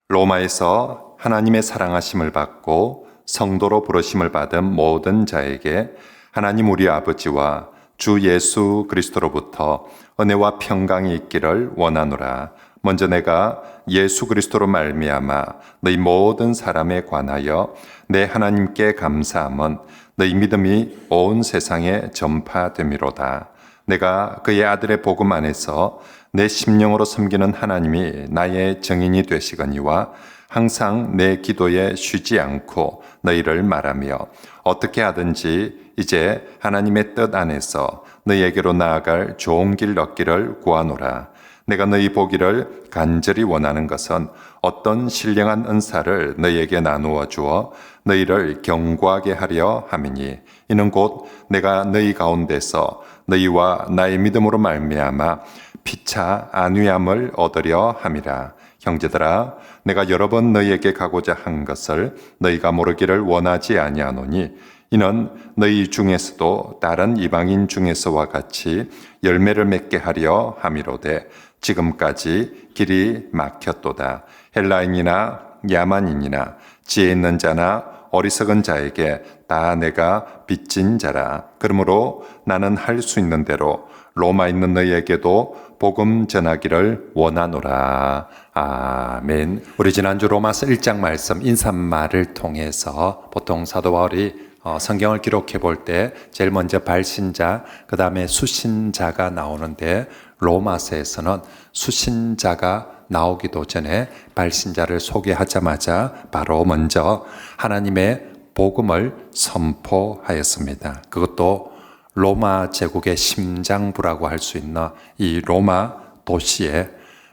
로마에서 하나님의 사랑하심을 받고 성도로 부르심을 받은 모든 자에게 하나님 우리 아버지와 주 예수 그리스도로부터 은혜와 평강이 있기를 원하노라. 먼저 내가 예수 그리스도로 말미암아 너희 모든 사람에 관하여 내 하나님께 감사함은 너희 믿음이 온 세상에 전파됨이로다. 내가 그의 아들의 복음 안에서 내 심령으로 섬기는 하나님이 나의 증인이 되시거니와 항상 내 기도에 쉬지 않고 너희를 말하며 어떻게 하든지 이제 하나님의 뜻 안에서 너희에게로 나아갈 좋은 길 얻기를 구하노라. 내가 너희 보기를 간절히 원하는 것은 어떤 신령한 은사를 너희에게 나누어 주어 너희를 견고하게 하려 함이니 이는 곧 내가 너희 가운데서 너희와 나의 믿음으로 말미암아 피차 안위함을 얻으려 함이라. 형제들아, 내가 여러 번 너희에게 가고자 한 것을 너희가 모르기를 원하지 아니하노니 이는 너희 중에서도 다른 이방인 중에서와 같이 열매를 맺게 하려 함이로되 지금까지 길이 막혔도다. 헬라인이나 야만인이나 지혜 있는 자나 어리석은 자에게 다 내가 빚진 자라. 그러므로 나는 할 수 있는 대로 로마에 있는 너희에게도 복음 전하기를 원하노라. 아멘. 우리 지난주 로마서 1장 말씀 인사말을 통해서 보통 사도 바울이 성경을 기록해 볼 때 제일 먼저 발신자, 그 다음에 수신자가 나오는데 로마서에서는 수신자가 나오기도 전에 발신자를 소개하자마자 바로 먼저 하나님의 복음을 선포하였습니다. 그것도 로마 제국의 심장부라고 할 수 있는 이 로마 도시에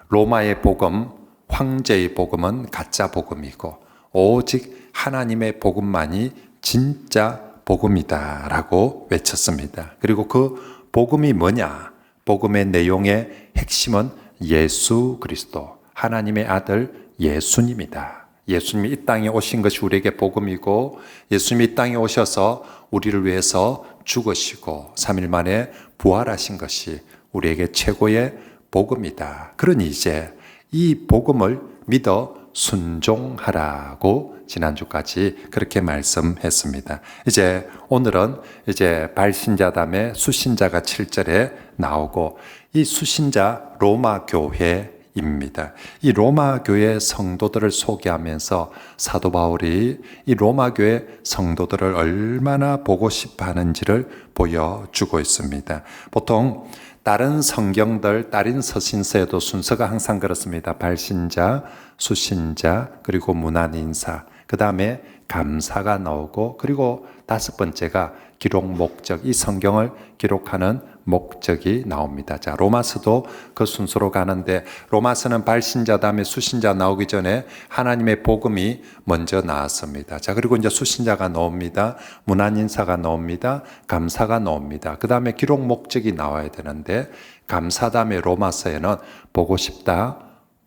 로마의 복음, 황제의 복음은 가짜 복음이고 오직 하나님의 복음만이 진짜 복음이다라고 외쳤습니다. 그리고 그 복음이 뭐냐? 복음의 내용의 핵심은 예수 그리스도, 하나님의 아들 예수님이다. 예수님이 이 땅에 오신 것이 우리에게 복음이고 예수님이 이 땅에 오셔서 우리를 위해서 죽으시고 3일 만에 부활하신 것이 우리에게 최고의 복음이다. 그러니 이제 이 복음을 믿어 순종하라고 지난주까지 그렇게 말씀했습니다. 이제 오늘은 이제 발신자 다음에 수신자가 7절에 나오고 이 수신자 로마 교회입니다. 이 로마 교회 성도들을 소개하면서 사도 바울이 이 로마 교회 성도들을 얼마나 보고 싶어 하는지를 보여주고 있습니다. 보통 다른 성경들, 다른 서신서에도 순서가 항상 그렇습니다. 발신자, 수신자, 그리고 문안인사, 그 다음에 감사가 나오고 그리고 다섯 번째가 기록 목적, 이 성경을 기록하는 목적이 나옵니다. 자, 로마서도 그 순서로 가는데 로마서는 발신자 다음에 수신자 나오기 전에 하나님의 복음이 먼저 나왔습니다. 자, 그리고 이제 수신자가 나옵니다. 문안인사가 나옵니다. 감사가 나옵니다. 그 다음에 기록 목적이 나와야 되는데 감사 다음에 로마서에는 보고 싶다,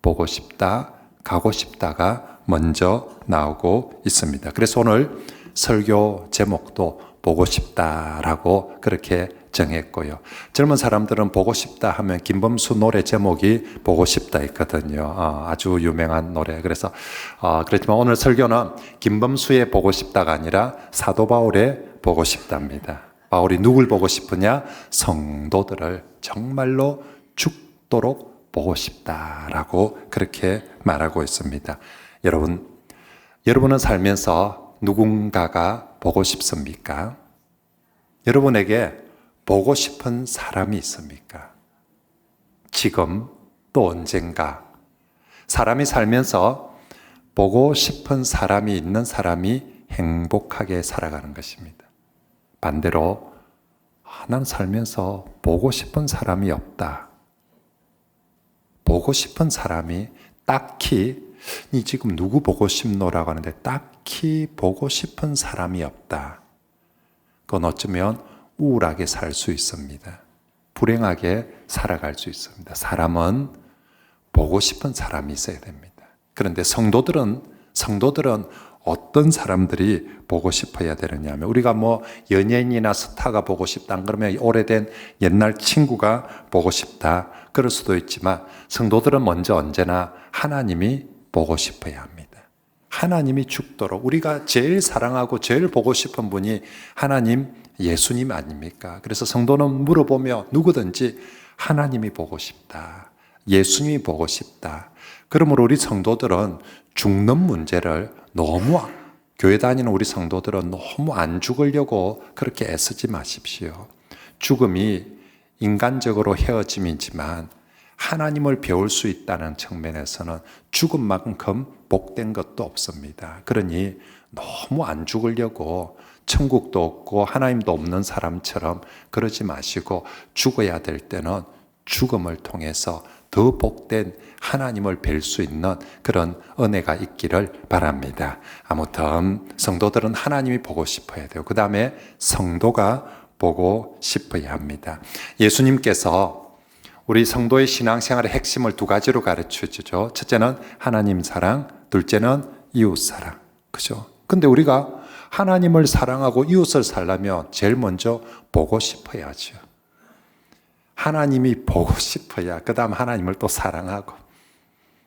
보고 싶다, 가고 싶다가 먼저 나오고 있습니다. 그래서 오늘 설교 제목도 보고 싶다라고 그렇게 정했고요. 젊은 사람들은 보고 싶다 하면 김범수 노래 제목이 보고 싶다 있거든요. 아주 유명한 노래. 그래서 그렇지만 오늘 설교는 김범수의 보고 싶다가 아니라 사도 바울의 보고 싶답니다. 바울이 누굴 보고 싶으냐? 성도들을 정말로 죽도록 보고 싶다라고 그렇게 말하고 있습니다. 여러분은 살면서 누군가가 보고 싶습니까? 여러분에게 보고 싶은 사람이 있습니까? 지금 또 언젠가 사람이 살면서 보고 싶은 사람이 있는 사람이 행복하게 살아가는 것입니다. 반대로 난 살면서 보고 싶은 사람이 없다. 보고 싶은 사람이 딱히 니 지금 누구 보고 싶노라고 하는데 딱히 보고 싶은 사람이 없다. 그건 어쩌면 우울하게 살 수 있습니다. 불행하게 살아갈 수 있습니다. 사람은 보고 싶은 사람이 있어야 됩니다. 그런데 성도들은 어떤 사람들이 보고 싶어야 되느냐 하면 우리가 연예인이나 스타가 보고 싶다 안 그러면 오래된 옛날 친구가 보고 싶다 그럴 수도 있지만 성도들은 먼저 언제나 하나님이 보고 싶어야 합니다. 하나님이 죽도록 우리가 제일 사랑하고 제일 보고 싶은 분이 하나님, 예수님 아닙니까? 그래서 성도는 물어보며 누구든지 하나님이 보고 싶다. 예수님이 보고 싶다. 그러므로 우리 성도들은 죽는 문제를 너무, 교회 다니는 우리 성도들은 너무 안 죽으려고 그렇게 애쓰지 마십시오. 죽음이 인간적으로 헤어짐이지만 하나님을 배울 수 있다는 측면에서는 죽음만큼 복된 것도 없습니다. 그러니 너무 안 죽으려고 천국도 없고 하나님도 없는 사람처럼 그러지 마시고 죽어야 될 때는 죽음을 통해서 더 복된 하나님을 뵐 수 있는 그런 은혜가 있기를 바랍니다. 아무튼 성도들은 하나님이 보고 싶어야 돼요. 그 다음에 성도가 보고 싶어야 합니다. 예수님께서 우리 성도의 신앙생활의 핵심을 두 가지로 가르쳐 주죠. 첫째는 하나님 사랑, 둘째는 이웃 사랑. 그죠? 근데 우리가 하나님을 사랑하고 이웃을 살려면 제일 먼저 보고 싶어야죠. 하나님이 보고 싶어야 그 다음 하나님을 또 사랑하고,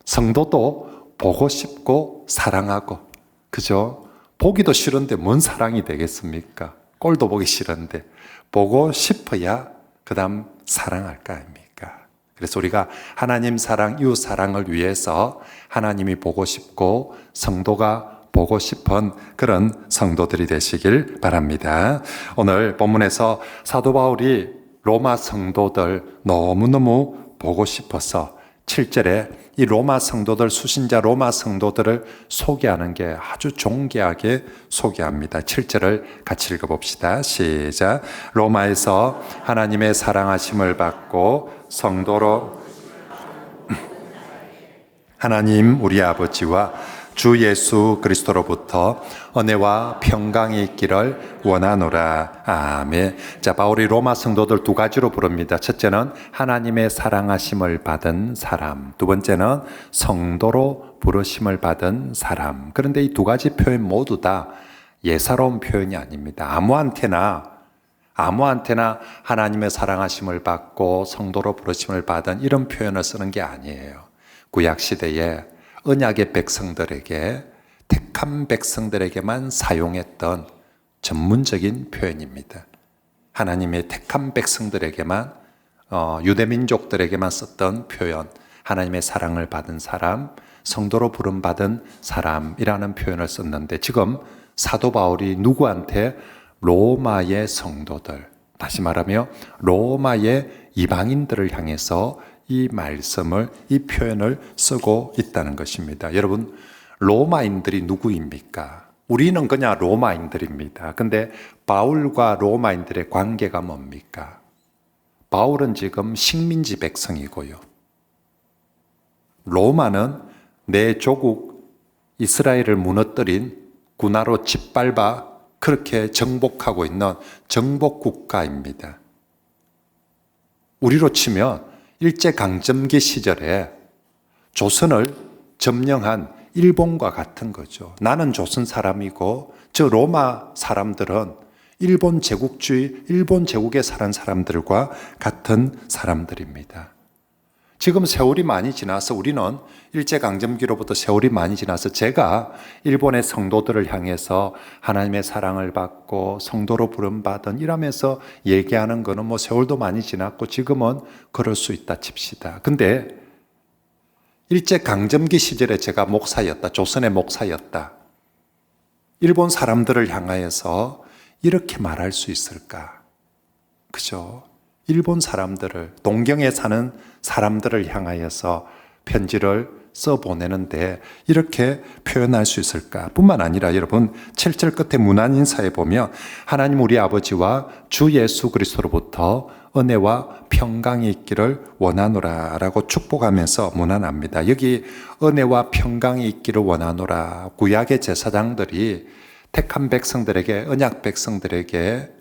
성도도 보고 싶고 사랑하고, 그죠? 보기도 싫은데 뭔 사랑이 되겠습니까? 꼴도 보기 싫은데 보고 싶어야 그 다음 사랑할 거 아닙니까? 그래서 우리가 하나님 사랑, 이웃 사랑을 위해서 하나님이 보고 싶고 성도가 보고 싶은 그런 성도들이 되시길 바랍니다. 오늘 본문에서 사도 바울이 로마 성도들 너무너무 보고 싶어서 7절에 이 로마 성도들, 수신자 로마 성도들을 소개하는 게 아주 존귀하게 소개합니다. 7절을 같이 읽어봅시다. 시작. 로마에서 하나님의 사랑하심을 받고 성도로 하나님 우리 아버지와 주 예수 그리스도로부터 은혜와 평강이 있기를 원하노라. 아멘. 자, 바울이 로마 성도들 두 가지로 부릅니다. 첫째는 하나님의 사랑하심을 받은 사람, 두 번째는 성도로 부르심을 받은 사람. 그런데 이 두 가지 표현 모두 다 예사로운 표현이 아닙니다. 아무한테나 하나님의 사랑하심을 받고 성도로 부르심을 받은 이런 표현을 쓰는 게 아니에요. 구약시대에 언약의 백성들에게, 택한 백성들에게만 사용했던 전문적인 표현입니다. 하나님의 택한 백성들에게만, 유대민족들에게만 썼던 표현, 하나님의 사랑을 받은 사람, 성도로 부름받은 사람이라는 표현을 썼는데, 지금 사도 바울이 누구한테? 로마의 성도들, 다시 말하며 로마의 이방인들을 향해서 이 말씀을, 이 표현을 쓰고 있다는 것입니다. 여러분, 로마인들이 누구입니까? 우리는 그냥 로마인들입니다. 근데 바울과 로마인들의 관계가 뭡니까? 바울은 지금 식민지 백성이고요. 로마는 내 조국 이스라엘을 무너뜨린 군화로 짓밟아 그렇게 정복하고 있는 정복 국가입니다. 우리로 치면 일제강점기 시절에 조선을 점령한 일본과 같은 거죠. 나는 조선 사람이고 저 로마 사람들은 일본 제국주의, 일본 제국에 사는 사람들과 같은 사람들입니다. 지금 세월이 많이 지나서 우리는 일제강점기로부터 세월이 많이 지나서 제가 일본의 성도들을 향해서 하나님의 사랑을 받고 성도로 부름받은 이러면서 얘기하는 거는 뭐 세월도 많이 지났고 지금은 그럴 수 있다 칩시다. 근데 일제강점기 시절에 제가 목사였다, 조선의 목사였다, 일본 사람들을 향하여서 이렇게 말할 수 있을까? 그죠? 일본 사람들을, 동경에 사는 사람들을 향하여서 편지를 써보내는데 이렇게 표현할 수 있을까? 뿐만 아니라 여러분 7절 끝에 문안인사에 보면 하나님 우리 아버지와 주 예수 그리스도로부터 은혜와 평강이 있기를 원하노라 라고 축복하면서 문안합니다. 여기 은혜와 평강이 있기를 원하노라, 구약의 제사장들이 택한 백성들에게, 언약 백성들에게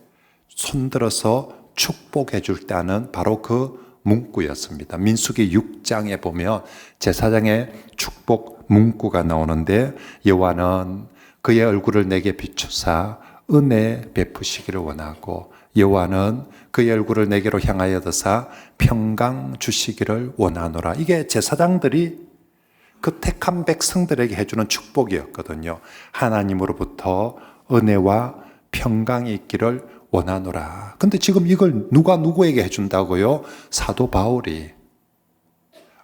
손들어서 축복해 줄 때는 바로 그 문구였습니다. 민수기 6장에 보면 제사장의 축복 문구가 나오는데, 여호와는 그의 얼굴을 내게 비추사 은혜 베푸시기를 원하고 여호와는 그의 얼굴을 내게로 향하여 드사 평강 주시기를 원하노라. 이게 제사장들이 그 택한 백성들에게 해주는 축복이었거든요. 하나님으로부터 은혜와 평강이 있기를 원하노라. 근데 지금 이걸 누가 누구에게 해준다고요? 사도 바울이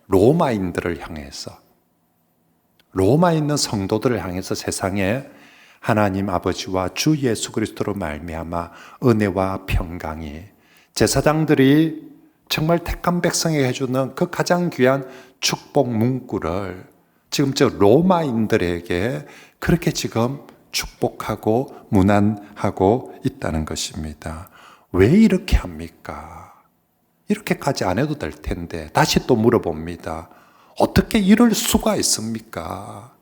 로마인들을 향해서, 로마에 있는 성도들을 향해서 세상에 하나님 아버지와 주 예수 그리스도로 말미암아 은혜와 평강이, 제사장들이 정말 택한 백성에게 해주는 그 가장 귀한 축복 문구를 지금 저 로마인들에게 그렇게 지금 축복하고 문안하고 있다는 것입니다. 왜 이렇게 합니까? 이렇게까지 안 해도 될 텐데 다시 또 물어봅니다. 어떻게 이럴 수가 있습니까?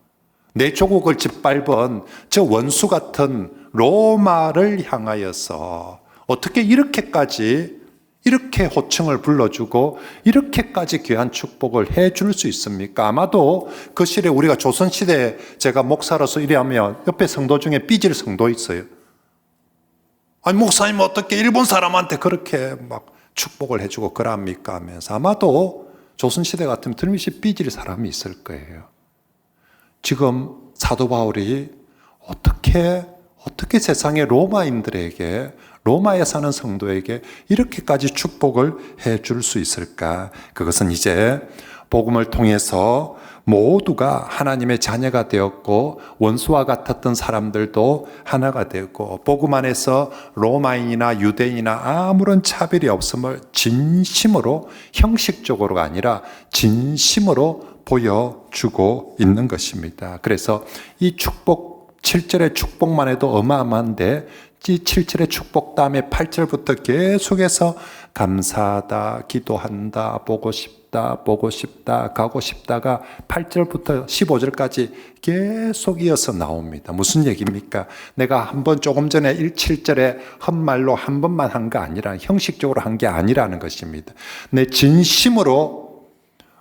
내 조국을 짓밟은 저 원수 같은 로마를 향하여서 어떻게 이렇게 호칭을 불러주고 이렇게까지 귀한 축복을 해줄 수 있습니까? 아마도 그 시대, 우리가 조선시대에 제가 목사로서 일하면 옆에 성도 중에 삐질 성도 있어요. 아니 목사님 어떻게 일본 사람한테 그렇게 막 축복을 해주고 그럽니까 하면서 아마도 조선시대 같으면 들미시 삐질 사람이 있을 거예요. 지금 사도 바울이 어떻게 세상의 로마인들에게, 로마에 사는 성도에게 이렇게까지 축복을 해줄 수 있을까? 그것은 이제 복음을 통해서 모두가 하나님의 자녀가 되었고 원수와 같았던 사람들도 하나가 되고 복음 안에서 로마인이나 유대인이나 아무런 차별이 없음을 진심으로, 형식적으로가 아니라 진심으로 보여주고 있는 것입니다. 그래서 이 축복, 7절의 축복만 해도 어마어마한데 이 7절의 축복 다음에 8절부터 계속해서 감사하다, 기도한다, 보고 싶다, 가고 싶다가 8절부터 15절까지 계속 이어서 나옵니다. 무슨 얘기입니까? 내가 한번 조금 전에 7절에 헛말로 한 번만 한 거 아니라 형식적으로 한 게 아니라는 것입니다. 내 진심으로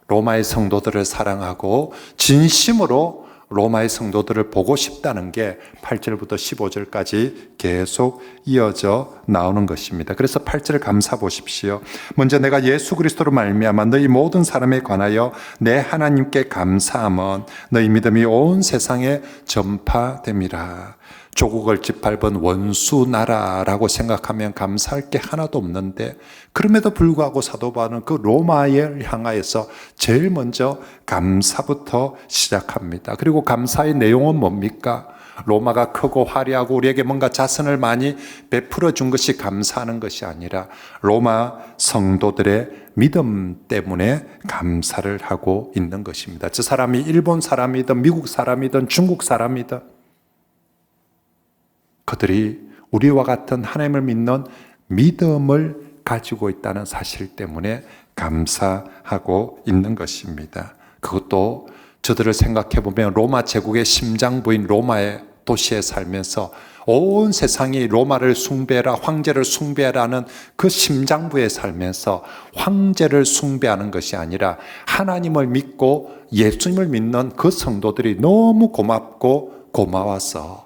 로마의 성도들을 사랑하고 진심으로 로마의 성도들을 보고 싶다는 게 8절부터 15절까지 계속 이어져 나오는 것입니다. 그래서 8절 감사 보십시오. 먼저 내가 예수 그리스도로 말미암아 너희 모든 사람에 관하여 내 하나님께 감사함은 너희 믿음이 온 세상에 전파됨이라. 조국을 짓밟은 원수 나라라고 생각하면 감사할 게 하나도 없는데 그럼에도 불구하고 사도 바울은 그 로마를 향하여서 제일 먼저 감사부터 시작합니다. 그리고 감사의 내용은 뭡니까? 로마가 크고 화려하고 우리에게 뭔가 자선을 많이 베풀어 준 것이 감사하는 것이 아니라 로마 성도들의 믿음 때문에 감사를 하고 있는 것입니다. 저 사람이 일본 사람이든 미국 사람이든 중국 사람이든 그들이 우리와 같은 하나님을 믿는 믿음을 가지고 있다는 사실 때문에 감사하고 있는 것입니다. 그것도 저들을 생각해 보면 로마 제국의 심장부인 로마의 도시에 살면서 온 세상이 로마를 숭배해라, 황제를 숭배하라는 그 심장부에 살면서 황제를 숭배하는 것이 아니라 하나님을 믿고 예수님을 믿는 그 성도들이 너무 고맙고 고마워서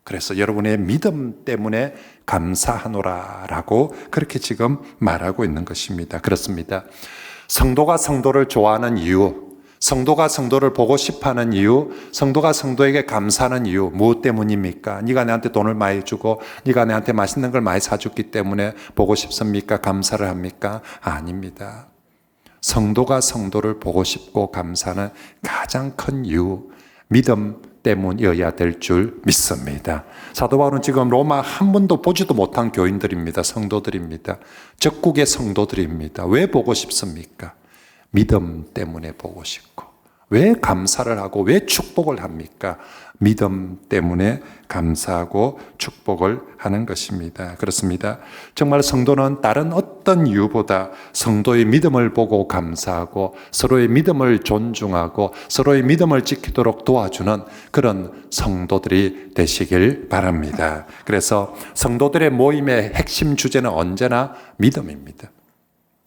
그래서 여러분의 믿음 때문에 감사하노라라고 그렇게 지금 말하고 있는 것입니다. 그렇습니다. 성도가 성도를 좋아하는 이유, 성도가 성도를 보고 싶어하는 이유, 성도가 성도에게 감사하는 이유 무엇 때문입니까? 네가 내한테 돈을 많이 주고 네가 내한테 맛있는 걸 많이 사줬기 때문에 보고 싶습니까? 감사를 합니까? 아닙니다. 성도가 성도를 보고 싶고 감사하는 가장 큰 이유, 믿음 때문이어야 될 줄 믿습니다. 사도 바울은 지금 로마 한 번도 보지도 못한 교인들입니다. 성도들입니다. 적국의 성도들입니다. 왜 보고 싶습니까? 믿음 때문에 보고 싶고. 왜 감사를 하고 왜 축복을 합니까? 믿음 때문에 감사하고 축복을 하는 것입니다. 그렇습니다. 정말 성도는 다른 어떤 이유보다 성도의 믿음을 보고 감사하고 서로의 믿음을 존중하고 서로의 믿음을 지키도록 도와주는 그런 성도들이 되시길 바랍니다. 그래서 성도들의 모임의 핵심 주제는 언제나 믿음입니다.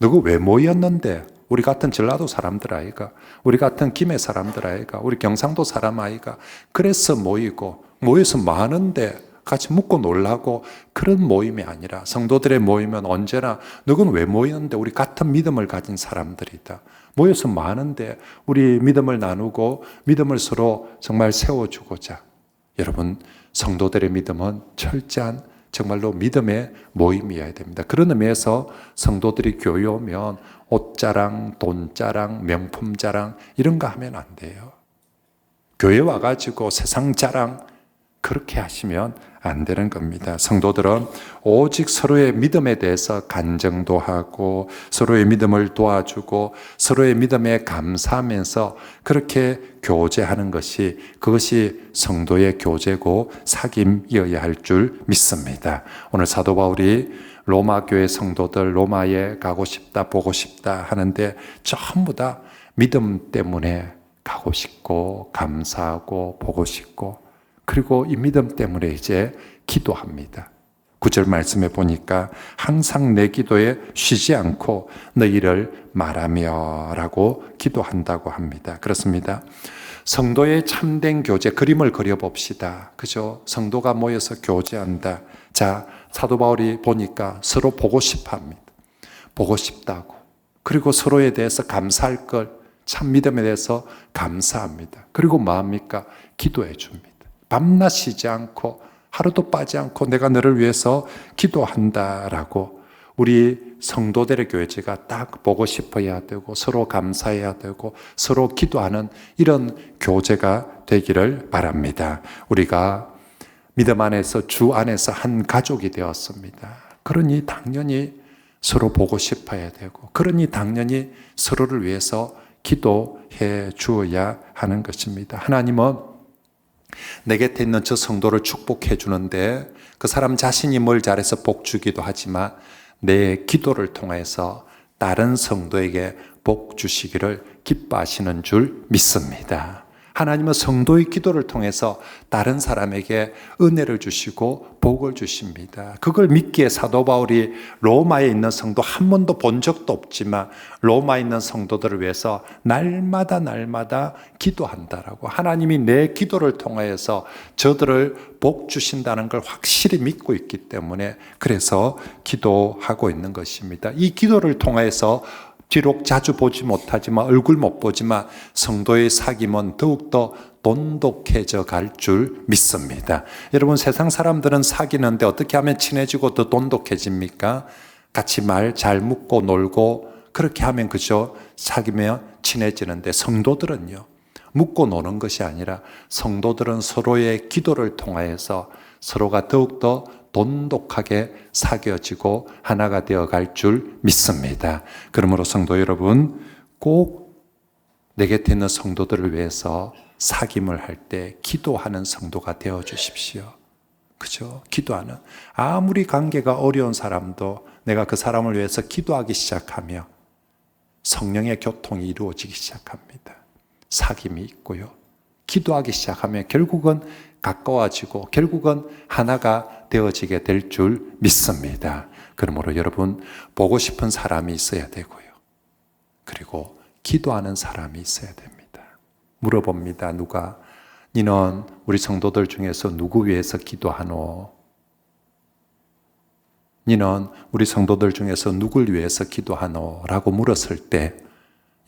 누구 왜 모였는데? 우리 같은 전라도 사람들 아이가, 우리 같은 김해 사람들 아이가, 우리 경상도 사람 아이가 그래서 모여서 많은데 같이 묻고 놀라고 그런 모임이 아니라 성도들의 모임은 언제나 누구는 왜 모였는데 우리 같은 믿음을 가진 사람들이다. 모여서 많은데 우리 믿음을 나누고 믿음을 서로 정말 세워주고자. 여러분, 성도들의 믿음은 철저한 정말로 믿음의 모임이어야 됩니다. 그런 의미에서 성도들이 교회 오면 옷자랑, 돈자랑, 명품자랑 이런 거 하면 안 돼요. 교회 와가지고 세상 자랑 그렇게 하시면 안 되는 겁니다. 성도들은 오직 서로의 믿음에 대해서 간증도 하고 서로의 믿음을 도와주고 서로의 믿음에 감사하면서 그렇게 교제하는 것이 그것이 성도의 교제고 사귐이어야 할 줄 믿습니다. 오늘 사도 바울이 로마 교회 성도들 로마에 가고 싶다 보고 싶다 하는데 전부 다 믿음 때문에 가고 싶고 감사하고 보고 싶고 그리고 이 믿음 때문에 이제 기도합니다. 9절 말씀에 보니까 항상 내 기도에 쉬지 않고 너희를 말하며 라고 기도한다고 합니다. 그렇습니다. 성도의 참된 교제 그림을 그려봅시다. 그죠? 성도가 모여서 교제한다. 자, 사도 바울이 보니까 서로 보고 싶어 합니다. 보고 싶다고. 그리고 서로에 대해서 감사할 걸 참 믿음에 대해서 감사합니다. 그리고 뭐합니까? 기도해 줍니다. 밤낮 쉬지 않고 하루도 빠지 않고 내가 너를 위해서 기도한다라고 우리 성도들의 교제가 딱 보고 싶어야 되고 서로 감사해야 되고 서로 기도하는 이런 교제가 되기를 바랍니다. 우리가 믿음 안에서 주 안에서 한 가족이 되었습니다. 그러니 당연히 서로 보고 싶어야 되고 그러니 당연히 서로를 위해서 기도해 주어야 하는 것입니다. 하나님은 내 곁에 있는 저 성도를 축복해 주는데 그 사람 자신이 뭘 잘해서 복 주기도 하지만 내 기도를 통해서 다른 성도에게 복 주시기를 기뻐하시는 줄 믿습니다. 하나님은 성도의 기도를 통해서 다른 사람에게 은혜를 주시고 복을 주십니다. 그걸 믿기에 사도 바울이 로마에 있는 성도 한 번도 본 적도 없지만 로마에 있는 성도들을 위해서 날마다 기도한다라고 하나님이 내 기도를 통해서 저들을 복 주신다는 걸 확실히 믿고 있기 때문에 그래서 기도하고 있는 것입니다. 이 기도를 통해서 비록 자주 보지 못하지만 얼굴 못 보지만 성도의 사귐은 더욱더 돈독해져 갈 줄 믿습니다. 여러분 세상 사람들은 사귀는데 어떻게 하면 친해지고 더 돈독해집니까? 같이 말 잘 묻고 놀고 그렇게 하면 그죠? 사귀면 친해지는데 성도들은요. 묻고 노는 것이 아니라 성도들은 서로의 기도를 통하여서 서로가 더욱더 돈독하게 사귀어지고 하나가 되어갈 줄 믿습니다. 그러므로 성도 여러분 꼭 내 곁에 있는 성도들을 위해서 사귐을 할 때 기도하는 성도가 되어 주십시오. 그죠? 기도하는 아무리 관계가 어려운 사람도 내가 그 사람을 위해서 기도하기 시작하며 성령의 교통이 이루어지기 시작합니다. 사귐이 있고요. 기도하기 시작하면 결국은 가까워지고 결국은 하나가 되어지게 될 줄 믿습니다. 그러므로 여러분 보고 싶은 사람이 있어야 되고요. 그리고 기도하는 사람이 있어야 됩니다. 물어봅니다. 누가? 너는 우리 성도들 중에서 누구 위해서 기도하노? 너는 우리 성도들 중에서 누굴 위해서 기도하노? 라고 물었을 때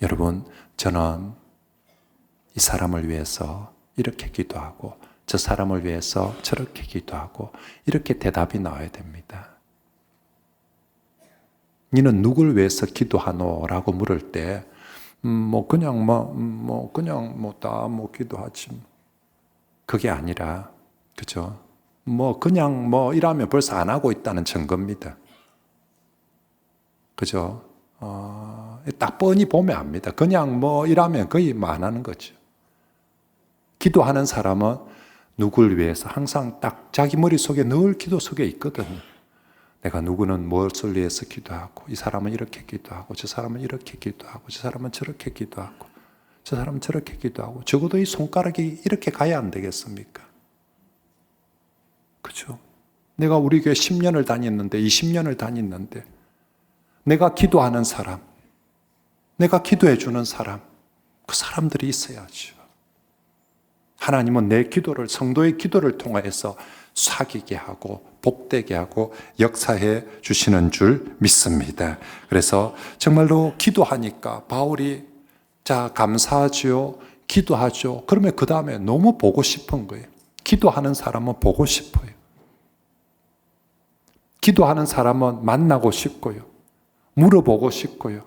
여러분 저는 이 사람을 위해서 이렇게 기도하고 저 사람을 위해서 저렇게 기도하고 이렇게 대답이 나와야 됩니다. 너는 누굴 위해서 기도하노? 라고 물을 때 그냥 다 기도하지. 그게 아니라 그죠? 그냥 이러면 벌써 안 하고 있다는 증거입니다. 그죠? 딱 뻔히 보면 압니다. 그냥 이러면 거의 안 하는 거죠. 기도하는 사람은 누굴 위해서 항상 딱 자기 머릿속에 늘 기도 속에 있거든요. 내가 누구는 무엇을 위해서 기도하고 이 사람은 이렇게 기도하고 저 사람은 이렇게 기도하고 저 사람은 저렇게 기도하고 저 사람은 저렇게 기도하고 적어도 이 손가락이 이렇게 가야 안 되겠습니까? 그렇죠? 내가 우리 교회 10년을 다녔는데 20년을 다녔는데 내가 기도하는 사람, 내가 기도해 주는 사람, 그 사람들이 있어야죠. 하나님은 내 기도를 성도의 기도를 통해서 사귀게 하고 복되게 하고 역사해 주시는 줄 믿습니다. 그래서 정말로 기도하니까 바울이 자, 감사하지요. 기도하죠. 그러면 그 다음에 너무 보고 싶은 거예요. 기도하는 사람은 보고 싶어요. 기도하는 사람은 만나고 싶고요. 물어보고 싶고요.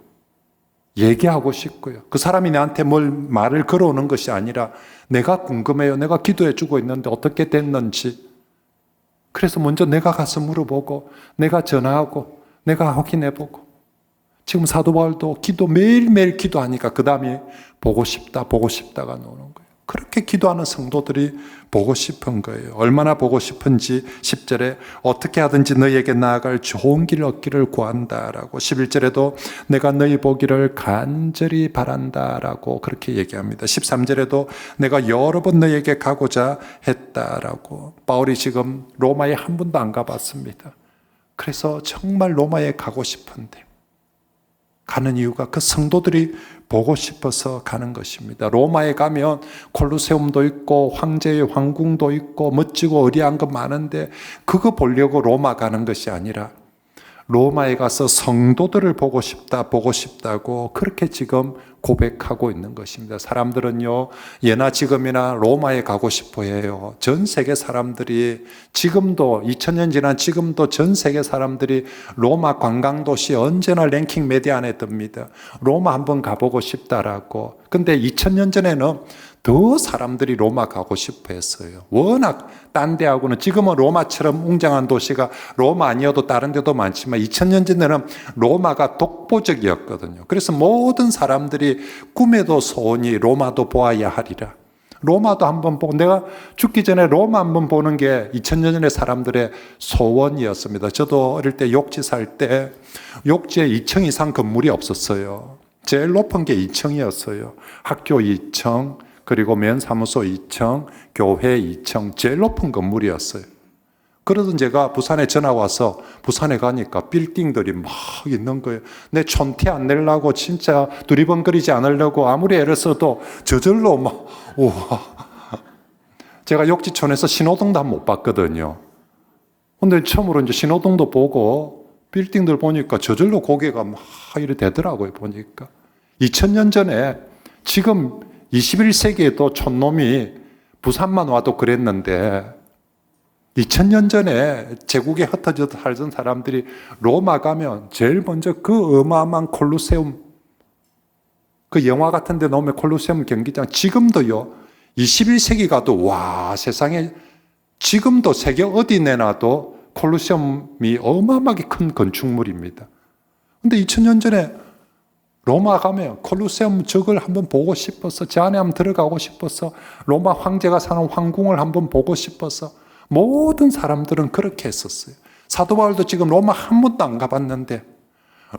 얘기하고 싶고요. 그 사람이 나한테 말을 걸어오는 것이 아니라 내가 궁금해요. 내가 기도해 주고 있는데 어떻게 됐는지. 그래서 먼저 내가 가서 물어보고 내가 전화하고 내가 확인해보고. 지금 사도 바울도 매일매일 기도하니까 그 다음에 보고 싶다가 나오는 거예요. 그렇게 기도하는 성도들이 보고 싶은 거예요. 얼마나 보고 싶은지 10절에 어떻게 하든지 너희에게 나아갈 좋은 길을 얻기를 구한다라고, 11절에도 내가 너희 보기를 간절히 바란다라고 그렇게 얘기합니다. 13절에도 내가 여러 번 너희에게 가고자 했다라고. 바울이 지금 로마에 한 번도 안 가봤습니다. 그래서 정말 로마에 가고 싶은데 가는 이유가 그 성도들이 보고 싶어서 가는 것입니다. 로마에 가면 콜로세움도 있고 황제의 황궁도 있고 멋지고 어리한 것 많은데 그거 보려고 로마 가는 것이 아니라 로마에 가서 성도들을 보고 싶다고 그렇게 지금 고백하고 있는 것입니다. 사람들은요, 예나 지금이나 로마에 가고 싶어 해요. 전 세계 사람들이 지금도 2000년 지난 지금도 전 세계 사람들이 로마 관광도시 언제나 랭킹 메디어 안에 듭니다. 로마 한번 가보고 싶다라고. 근데 2000년 전에는 더 사람들이 로마 가고 싶어 했어요. 워낙 딴 데하고는, 지금은 로마처럼 웅장한 도시가 로마 아니어도 다른 데도 많지만 2000년 전에는 로마가 독보적이었거든요. 그래서 모든 사람들이 꿈에도 소원이 로마도 보아야 하리라. 로마도 한번 보고, 내가 죽기 전에 로마 한번 보는 게 2000년 전의 사람들의 소원이었습니다. 저도 어릴 때 욕지 살 때 욕지에 2층 이상 건물이 없었어요. 제일 높은 게 2층이었어요. 학교 2층, 그리고 면사무소 2층, 교회 2층, 제일 높은 건물이었어요. 그러던 제가 부산에 전화 와서 부산에 가니까 빌딩들이 막 있는 거예요. 내 촌티 안 내려고 진짜 두리번거리지 않으려고 아무리 애를 써도 저절로 막, 우와. 제가 욕지촌에서 신호등도 한 번 못 봤거든요. 근데 처음으로 이제 신호등도 보고 빌딩들 보니까 저절로 고개가 막 이래 되더라고요, 보니까. 2000년 전에, 지금 21세기에도 촌놈이 부산만 와도 그랬는데 2000년 전에 제국에 흩어져 살던 사람들이 로마 가면 제일 먼저 그 어마어마한 콜로세움, 그 영화 같은 데 나오면 콜로세움 경기장, 지금도요 21세기 가도 와, 세상에 지금도 세계 어디 내놔도 콜로세움이 어마어마하게 큰 건축물입니다. 근데 2000년 전에 로마 가면 콜로세움 저걸 한번 보고 싶어서, 저 안에 한번 들어가고 싶어서, 로마 황제가 사는 황궁을 한번 보고 싶어서 모든 사람들은 그렇게 했었어요. 사도 바울도 지금 로마 한 번도 안 가봤는데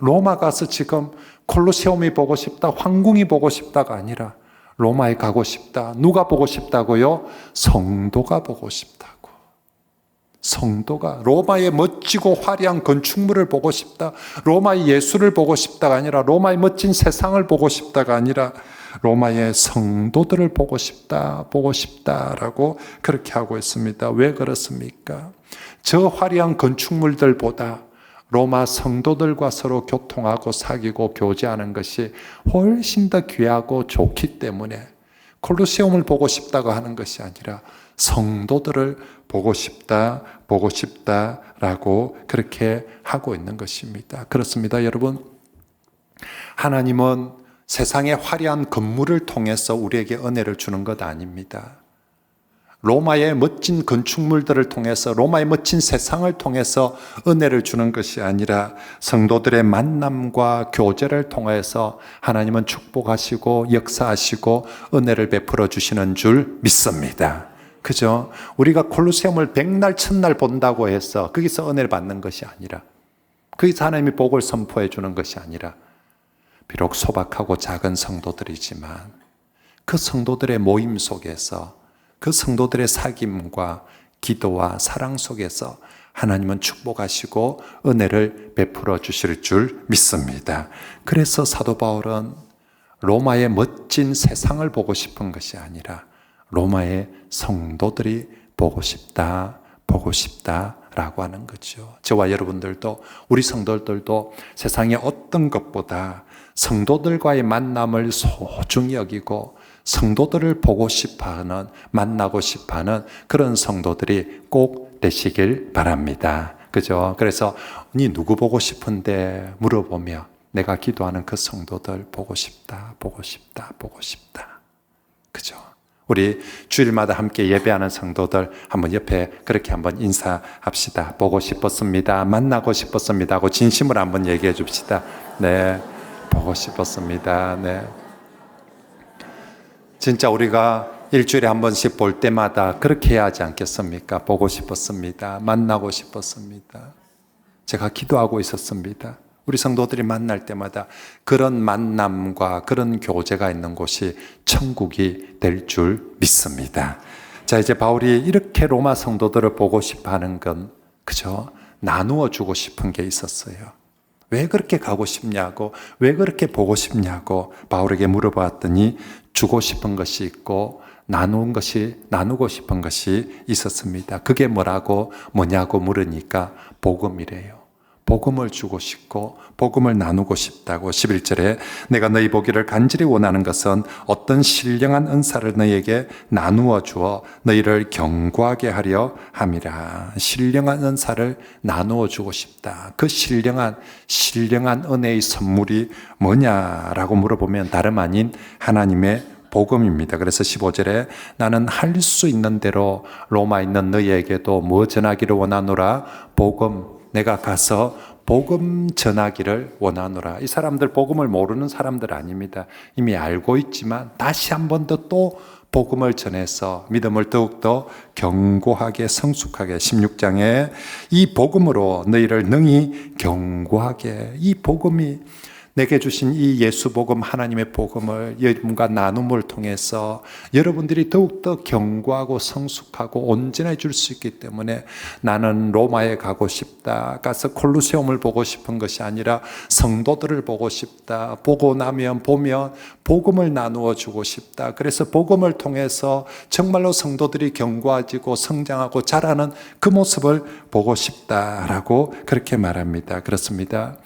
로마 가서 지금 콜로세움이 보고 싶다, 황궁이 보고 싶다가 아니라 로마에 가고 싶다. 누가 보고 싶다고요? 성도가 보고 싶다고. 성도가 로마의 멋지고 화려한 건축물을 보고 싶다, 로마의 예술을 보고 싶다가 아니라, 로마의 멋진 세상을 보고 싶다가 아니라 로마의 성도들을 보고 싶다라고 그렇게 하고 있습니다. 왜 그렇습니까? 저 화려한 건축물들보다 로마 성도들과 서로 교통하고 사귀고 교제하는 것이 훨씬 더 귀하고 좋기 때문에 콜로세움을 보고 싶다고 하는 것이 아니라 성도들을 보고 싶다라고 그렇게 하고 있는 것입니다. 그렇습니다, 여러분. 하나님은 세상의 화려한 건물을 통해서 우리에게 은혜를 주는 것 아닙니다. 로마의 멋진 건축물들을 통해서, 로마의 멋진 세상을 통해서 은혜를 주는 것이 아니라 성도들의 만남과 교제를 통해서 하나님은 축복하시고 역사하시고 은혜를 베풀어 주시는 줄 믿습니다. 그죠? 우리가 콜로세움을 100날, 1000날 본다고 해서 거기서 은혜를 받는 것이 아니라, 거기서 하나님이 복을 선포해 주는 것이 아니라, 비록 소박하고 작은 성도들이지만 그 성도들의 모임 속에서, 그 성도들의 사귐과 기도와 사랑 속에서 하나님은 축복하시고 은혜를 베풀어 주실 줄 믿습니다. 그래서 사도 바울은 로마의 멋진 세상을 보고 싶은 것이 아니라 로마의 성도들이 보고 싶다라고 하는 거죠. 저와 여러분들도, 우리 성도들도 세상의 어떤 것보다 성도들과의 만남을 소중히 여기고 성도들을 보고 싶어하는, 만나고 싶어하는 그런 성도들이 꼭 되시길 바랍니다. 그죠? 그래서 니 누구 보고 싶은데 물어보며 내가 기도하는 그 성도들 보고 싶다, 보고 싶다, 보고 싶다. 그죠? 우리 주일마다 함께 예배하는 성도들 한번 옆에 그렇게 한번 인사합시다. 보고 싶었습니다. 만나고 싶었습니다. 하고 진심으로 한번 얘기해 줍시다. 네, 보고 싶었습니다. 네. 진짜 우리가 일주일에 한 번씩 볼 때마다 그렇게 해야 하지 않겠습니까? 보고 싶었습니다. 만나고 싶었습니다. 제가 기도하고 있었습니다. 우리 성도들이 만날 때마다 그런 만남과 그런 교제가 있는 곳이 천국이 될 줄 믿습니다. 자, 이제 바울이 이렇게 로마 성도들을 보고 싶어 하는 건, 그죠? 나누어 주고 싶은 게 있었어요. 왜 그렇게 가고 싶냐고, 왜 그렇게 보고 싶냐고 바울에게 물어봤더니 주고 싶은 것이 있고 나누고 싶은 것이 있었습니다. 그게 뭐냐고 물으니까 복음이래요. 복음을 주고 싶고 복음을 나누고 싶다고. 11절에 내가 너희 보기를 간절히 원하는 것은 어떤 신령한 은사를 너희에게 나누어 주어 너희를 견고하게 하려 함이라. 신령한 은사를 나누어 주고 싶다. 그 신령한 은혜의 선물이 뭐냐라고 물어보면 다름 아닌 하나님의 복음입니다. 그래서 15절에 나는 할 수 있는 대로 로마에 있는 너희에게도 뭐 전하기를 원하노라. 복음. 내가 가서 복음 전하기를 원하노라. 이 사람들 복음을 모르는 사람들 아닙니다. 이미 알고 있지만 다시 한 번 더 또 복음을 전해서 믿음을 더욱더 견고하게 성숙하게. 16장에 이 복음으로 너희를 능히 견고하게. 이 복음이 내게 주신 이 예수 복음, 하나님의 복음을 여러분과 나눔을 통해서 여러분들이 더욱더 견고하고 성숙하고 온전해 줄 수 있기 때문에 나는 로마에 가고 싶다. 가서 콜로세움을 보고 싶은 것이 아니라 성도들을 보고 싶다. 보고 나면 보면 복음을 나누어 주고 싶다. 그래서 복음을 통해서 정말로 성도들이 견고해지고 성장하고 자라는 그 모습을 보고 싶다라고 그렇게 말합니다. 그렇습니다.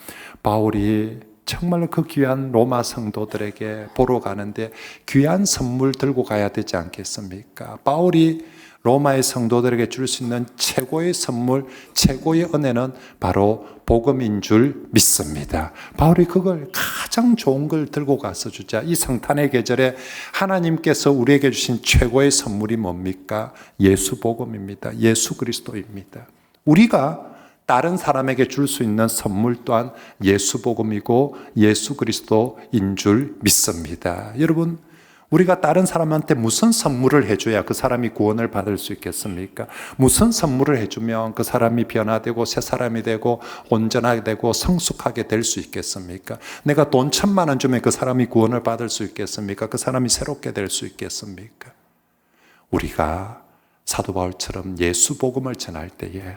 바울이 정말로 그 귀한 로마 성도들에게 보러 가는데 귀한 선물 들고 가야 되지 않겠습니까? 바울이 로마의 성도들에게 줄 수 있는 최고의 선물, 최고의 은혜는 바로 복음인 줄 믿습니다. 바울이 그걸 가장 좋은 걸 들고 가서 주자. 이 성탄의 계절에 하나님께서 우리에게 주신 최고의 선물이 뭡니까? 예수 복음입니다. 예수 그리스도입니다. 우리가 다른 사람에게 줄 수 있는 선물 또한 예수 복음이고 예수 그리스도인 줄 믿습니다. 여러분, 우리가 다른 사람한테 무슨 선물을 해줘야 그 사람이 구원을 받을 수 있겠습니까? 무슨 선물을 해주면 그 사람이 변화되고 새 사람이 되고 온전하게 되고 성숙하게 될 수 있겠습니까? 내가 돈 1,000만 원 주면 그 사람이 구원을 받을 수 있겠습니까? 그 사람이 새롭게 될 수 있겠습니까? 우리가 사도 바울처럼 예수 복음을 전할 때에,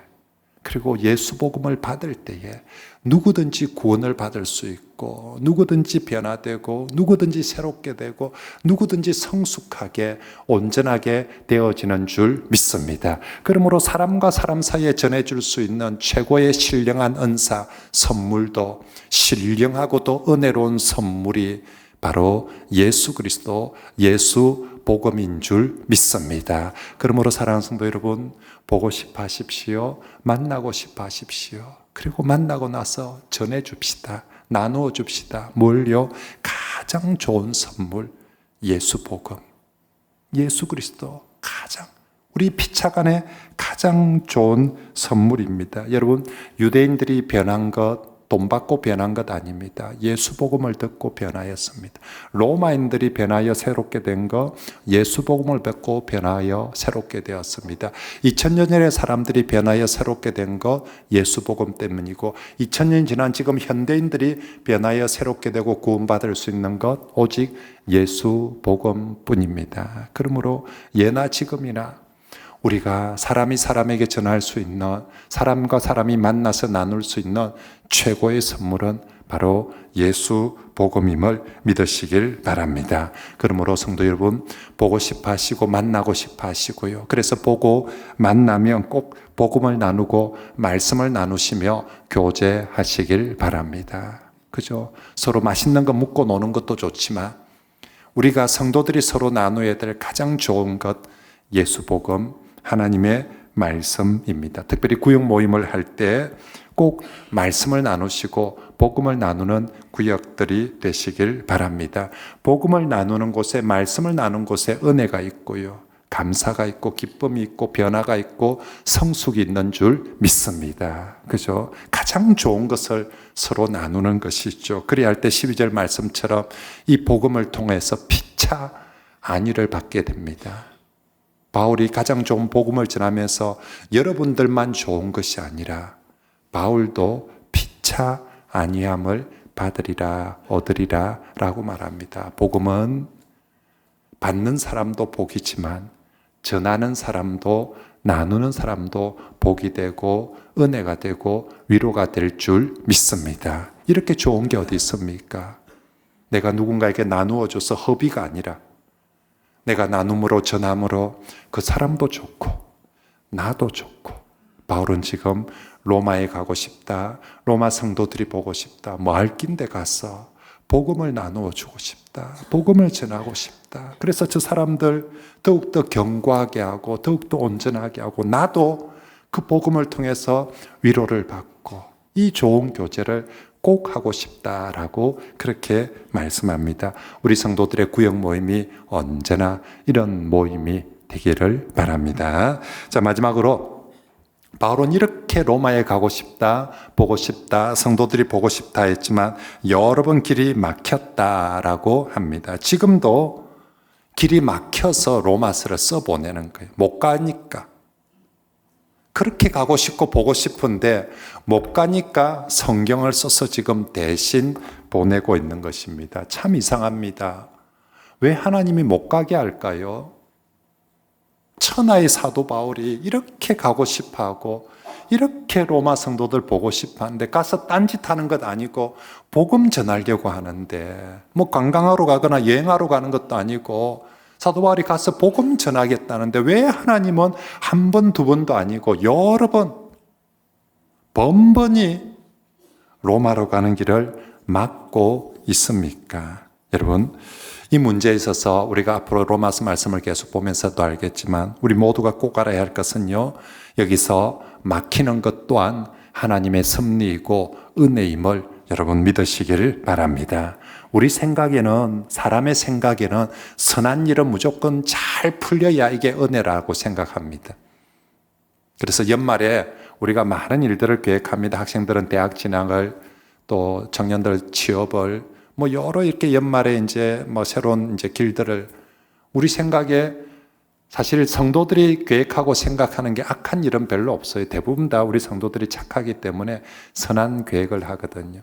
그리고 예수 복음을 받을 때에 누구든지 구원을 받을 수 있고 누구든지 변화되고 누구든지 새롭게 되고 누구든지 성숙하게 온전하게 되어지는 줄 믿습니다. 그러므로 사람과 사람 사이에 전해줄 수 있는 최고의 신령한 은사, 선물도 신령하고도 은혜로운 선물이 바로 예수 그리스도, 예수 복음인 줄 믿습니다. 그러므로 사랑하는 성도 여러분, 보고 싶어 하십시오. 만나고 싶어 하십시오. 그리고 만나고 나서 전해줍시다. 나누어 줍시다. 뭘요? 가장 좋은 선물, 예수 복음, 예수 그리스도. 가장 우리 피차간의 가장 좋은 선물입니다. 여러분, 유대인들이 변한 것, 돈 받고 변한 것 아닙니다. 예수 복음을 듣고 변하였습니다. 로마인들이 변하여 새롭게 된 것, 예수 복음을 듣고 변하여 새롭게 되었습니다. 2000년 전의 사람들이 변하여 새롭게 된 것, 예수 복음 때문이고 2000년 지난 지금 현대인들이 변하여 새롭게 되고 구원받을 수 있는 것, 오직 예수 복음뿐입니다. 그러므로 예나 지금이나 우리가 사람이 사람에게 전할 수 있는, 사람과 사람이 만나서 나눌 수 있는 최고의 선물은 바로 예수 복음임을 믿으시길 바랍니다. 그러므로 성도 여러분, 보고 싶어 하시고 만나고 싶어 하시고요. 그래서 보고 만나면 꼭 복음을 나누고 말씀을 나누시며 교제하시길 바랍니다. 그죠? 서로 맛있는 거 묻고 노는 것도 좋지만 우리가 성도들이 서로 나눠야 될 가장 좋은 것 예수 복음, 하나님의 말씀입니다. 특별히 구역 모임을 할 때 꼭 말씀을 나누시고 복음을 나누는 구역들이 되시길 바랍니다. 복음을 나누는 곳에, 말씀을 나누는 곳에 은혜가 있고요, 감사가 있고 기쁨이 있고 변화가 있고 성숙이 있는 줄 믿습니다. 그죠? 가장 좋은 것을 서로 나누는 것이죠. 그래야 할 때 12절 말씀처럼 이 복음을 통해서 피차 안위를 받게 됩니다. 바울이 가장 좋은 복음을 전하면서 여러분들만 좋은 것이 아니라 바울도 피차 안위함을 받으리라, 얻으리라 라고 말합니다. 복음은 받는 사람도 복이지만 전하는 사람도, 나누는 사람도 복이 되고 은혜가 되고 위로가 될 줄 믿습니다. 이렇게 좋은 게 어디 있습니까? 내가 누군가에게 나누어 줘서 허비가 아니라 내가 나눔으로, 전함으로 그 사람도 좋고 나도 좋고. 바울은 지금 로마에 가고 싶다, 로마 성도들이 보고 싶다, 뭐 알낀데 가서 복음을 나누어 주고 싶다, 복음을 전하고 싶다. 그래서 저 사람들 더욱더 견고하게 하고 더욱더 온전하게 하고 나도 그 복음을 통해서 위로를 받고 이 좋은 교제를 꼭 하고 싶다라고 그렇게 말씀합니다. 우리 성도들의 구역 모임이 언제나 이런 모임이 되기를 바랍니다. 자, 마지막으로 바울은 이렇게 로마에 가고 싶다, 보고 싶다, 성도들이 보고 싶다 했지만 여러 번 길이 막혔다라고 합니다. 지금도 길이 막혀서 로마서를 써보내는 거예요. 못 가니까. 그렇게 가고 싶고 보고 싶은데 못 가니까 성경을 써서 지금 대신 보내고 있는 것입니다. 참 이상합니다. 왜 하나님이 못 가게 할까요? 천하의 사도 바울이 이렇게 가고 싶어하고 이렇게 로마 성도들 보고 싶어하는데 가서 딴짓하는 것 아니고 복음 전하려고 하는데, 뭐 관광하러 가거나 여행하러 가는 것도 아니고 사도 바울이 가서 복음 전하겠다는데 왜 하나님은 한 번, 두 번도 아니고 여러 번, 번번이 로마로 가는 길을 막고 있습니까? 여러분, 이 문제에 있어서 우리가 앞으로 로마서 말씀을 계속 보면서도 알겠지만 우리 모두가 꼭 알아야 할 것은요, 여기서 막히는 것 또한 하나님의 섭리이고 은혜임을 여러분 믿으시기를 바랍니다. 우리 생각에는, 사람의 생각에는 선한 일은 무조건 잘 풀려야 이게 은혜라고 생각합니다. 그래서 연말에 우리가 많은 일들을 계획합니다. 학생들은 대학 진학을, 또 청년들 취업을, 뭐 여러 이렇게 연말에 이제 뭐 새로운 이제 길들을, 우리 생각에 사실 성도들이 계획하고 생각하는 게 악한 일은 별로 없어요. 대부분 다 우리 성도들이 착하기 때문에 선한 계획을 하거든요.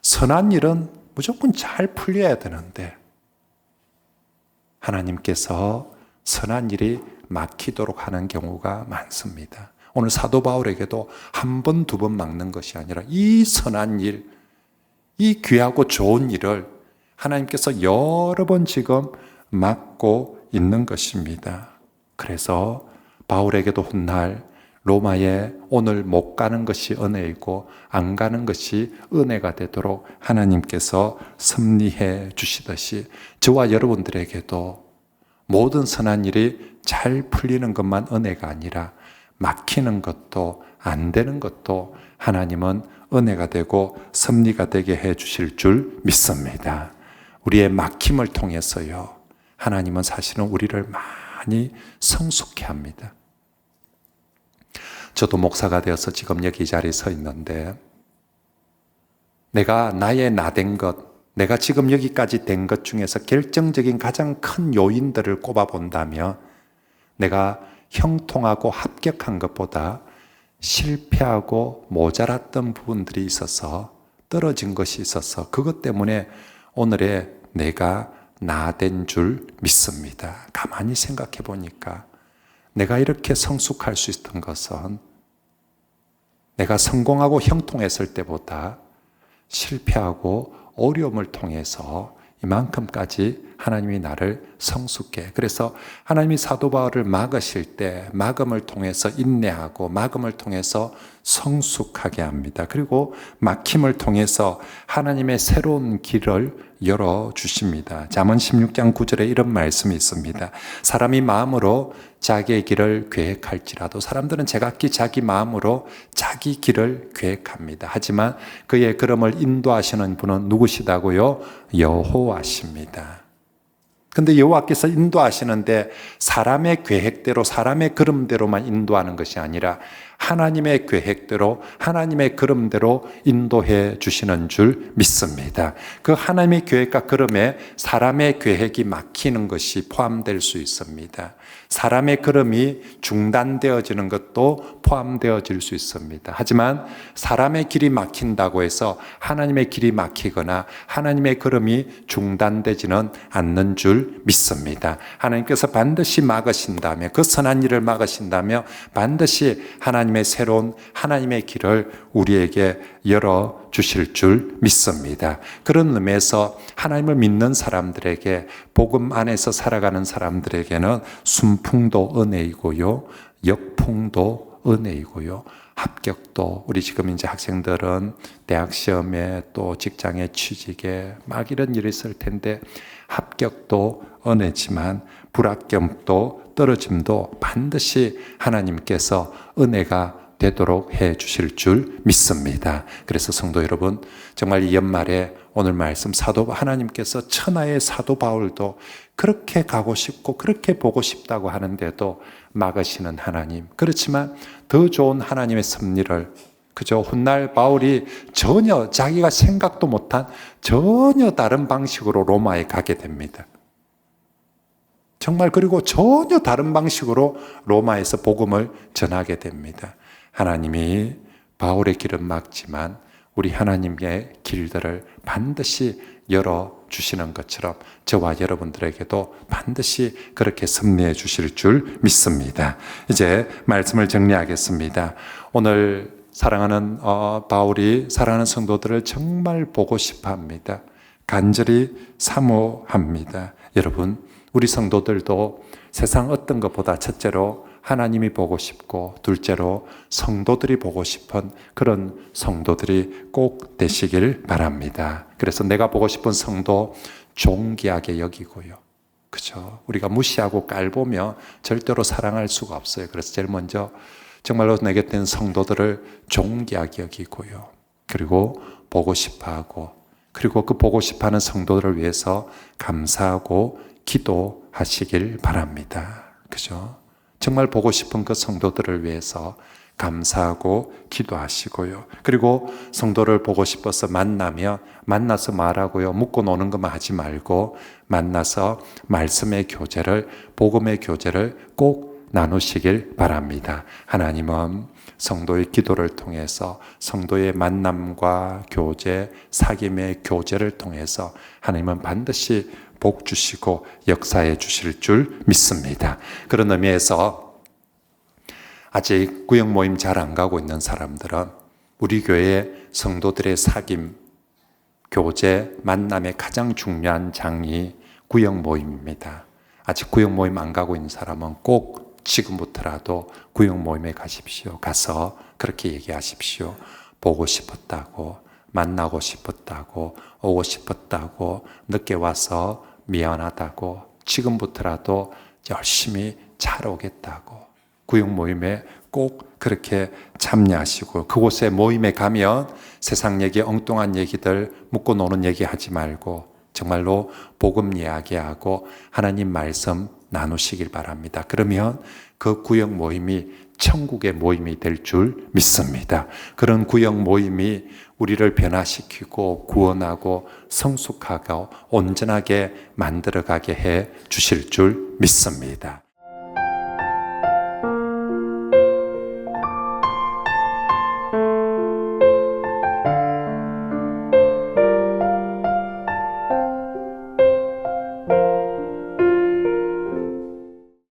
선한 일은 무조건 잘 풀려야 되는데 하나님께서 선한 일이 막히도록 하는 경우가 많습니다. 오늘 사도 바울에게도 한 번, 두 번 막는 것이 아니라 이 선한 일, 이 귀하고 좋은 일을 하나님께서 여러 번 지금 막고 있는 것입니다. 그래서 바울에게도 훗날 로마에 오늘 못 가는 것이 은혜이고 안 가는 것이 은혜가 되도록 하나님께서 섭리해 주시듯이 저와 여러분들에게도 모든 선한 일이 잘 풀리는 것만 은혜가 아니라 막히는 것도 안 되는 것도 하나님은 은혜가 되고 섭리가 되게 해 주실 줄 믿습니다. 우리의 막힘을 통해서요, 하나님은 사실은 우리를 많이 성숙해 합니다. 저도 목사가 되어서 지금 여기 이 자리에 서 있는데 내가 나의 나된 것, 내가 지금 여기까지 된 것 중에서 결정적인 가장 큰 요인들을 꼽아본다면 내가 형통하고 합격한 것보다 실패하고 모자랐던 부분들이 있어서, 떨어진 것이 있어서 그것 때문에 오늘의 내가 나된 줄 믿습니다. 가만히 생각해 보니까 내가 이렇게 성숙할 수 있던 것은 내가 성공하고 형통했을 때보다 실패하고 어려움을 통해서 이만큼까지 하나님이 나를 성숙해. 그래서 하나님이 사도 바울을 막으실 때 막음을 통해서 인내하고 막음을 통해서 성숙하게 합니다. 그리고 막힘을 통해서 하나님의 새로운 길을 열어주십니다. 잠언 16장 9절에 이런 말씀이 있습니다. 사람이 마음으로 자기의 길을 계획할지라도, 사람들은 제각기 자기 마음으로 자기 길을 계획합니다. 하지만 그의 걸음을 인도하시는 분은 누구시다고요? 여호와십니다. 근데 여호와께서 인도하시는데 사람의 계획대로, 사람의 걸음대로만 인도하는 것이 아니라 하나님의 계획대로, 하나님의 걸음대로 인도해 주시는 줄 믿습니다. 그 하나님의 계획과 걸음에 사람의 계획이 막히는 것이 포함될 수 있습니다. 사람의 걸음이 중단되어지는 것도 포함되어질 수 있습니다. 하지만 사람의 길이 막힌다고 해서 하나님의 길이 막히거나 하나님의 걸음이 중단되지는 않는 줄 믿습니다. 하나님께서 반드시 막으신다면, 그 선한 일을 막으신다면 반드시 하나님의 새로운 하나님의 길을 우리에게 열어주실 줄 믿습니다. 그런 의미에서 하나님을 믿는 사람들에게, 복음 안에서 살아가는 사람들에게는 순풍도 은혜이고요, 역풍도 은혜이고요, 합격도, 우리 지금 이제 학생들은 대학 시험에 또 직장에 취직에 막 이런 일이 있을 텐데 합격도 은혜지만 불합격도 떨어짐도 반드시 하나님께서 은혜가 되도록 해 주실 줄 믿습니다. 그래서 성도 여러분, 정말 이 연말에 오늘 말씀 하나님께서 천하의 사도 바울도 그렇게 가고 싶고 그렇게 보고 싶다고 하는데도 막으시는 하나님, 그렇지만 더 좋은 하나님의 섭리를, 그저 훗날 바울이 전혀 자기가 생각도 못한 전혀 다른 방식으로 로마에 가게 됩니다. 정말, 그리고 전혀 다른 방식으로 로마에서 복음을 전하게 됩니다. 하나님이 바울의 길은 막지만 우리 하나님의 길들을 반드시 열어주시는 것처럼 저와 여러분들에게도 반드시 그렇게 섭리해 주실 줄 믿습니다. 이제 말씀을 정리하겠습니다. 오늘 사랑하는 바울이 사랑하는 성도들을 정말 보고 싶어 합니다. 간절히 사모합니다. 여러분, 우리 성도들도 세상 어떤 것보다 첫째로 하나님이 보고 싶고, 둘째로 성도들이 보고 싶은 그런 성도들이 꼭 되시길 바랍니다. 그래서 내가 보고 싶은 성도 존귀하게 여기고요, 그죠? 우리가 무시하고 깔보며 절대로 사랑할 수가 없어요. 그래서 제일 먼저 정말로 내 곁에 있는 성도들을 존귀하게 여기고요, 그리고 보고 싶어하고, 그리고 그 보고 싶어하는 성도들을 위해서 감사하고 기도하시길 바랍니다. 그죠? 정말 보고 싶은 그 성도들을 위해서 감사하고 기도하시고요. 그리고 성도를 보고 싶어서 만나서 말하고요, 묻고 노는 것만 하지 말고 만나서 말씀의 교제를, 복음의 교제를 꼭 나누시길 바랍니다. 하나님은 성도의 기도를 통해서, 성도의 만남과 교제, 사귐의 교제를 통해서 하나님은 반드시 복 주시고 역사해 주실 줄 믿습니다. 그런 의미에서 아직 구역 모임 잘 안 가고 있는 사람들은 우리 교회 성도들의 사귐, 교제, 만남의 가장 중요한 장이 구역 모임입니다. 아직 구역 모임 안 가고 있는 사람은 꼭 지금부터라도 구역 모임에 가십시오. 가서 그렇게 얘기하십시오. 보고 싶었다고, 만나고 싶었다고, 오고 싶었다고, 늦게 와서 미안하다고, 지금부터라도 열심히 잘 오겠다고, 구역 모임에 꼭 그렇게 참여하시고, 그곳에 모임에 가면 세상 얘기, 엉뚱한 얘기들 묻고 노는 얘기 하지 말고 정말로 복음 이야기하고 하나님 말씀 나누시길 바랍니다. 그러면 그 구역 모임이 천국의 모임이 될 줄 믿습니다. 그런 구역 모임이 우리를 변화시키고 구원하고 성숙하고 온전하게 만들어가게 해 주실 줄 믿습니다.